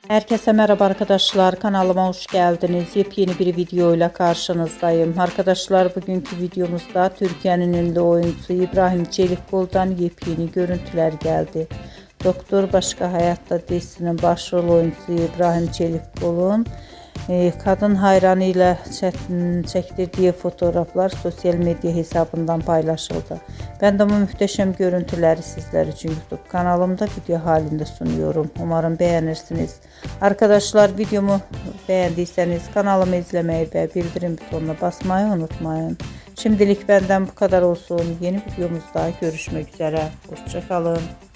Herkese merhaba arkadaşlar, kanalıma hoş geldiniz. Yepyeni bir video ile karşınızdayım. Arkadaşlar, bugünkü videomuzda Türkiye'nin ünlü oyuncusu İbrahim Çelikkol'dan yepyeni görüntüler geldi. Doktor Başka Hayatta dizisinin başrol oyuncusu İbrahim Çelikkol'un kadın hayranıyla çektirdiği fotoğraflar sosyal medya hesabından paylaşıldı. Ben de bu muhteşem görüntüleri sizler için YouTube kanalımda video halinde sunuyorum. Umarım beğenirsiniz. Arkadaşlar, videomu beğendiyseniz kanalımı izlemeyi ve bildirim butonuna basmayı unutmayın. Şimdilik benden bu kadar olsun. Yeni videomuzda görüşmek üzere. Hoşça kalın.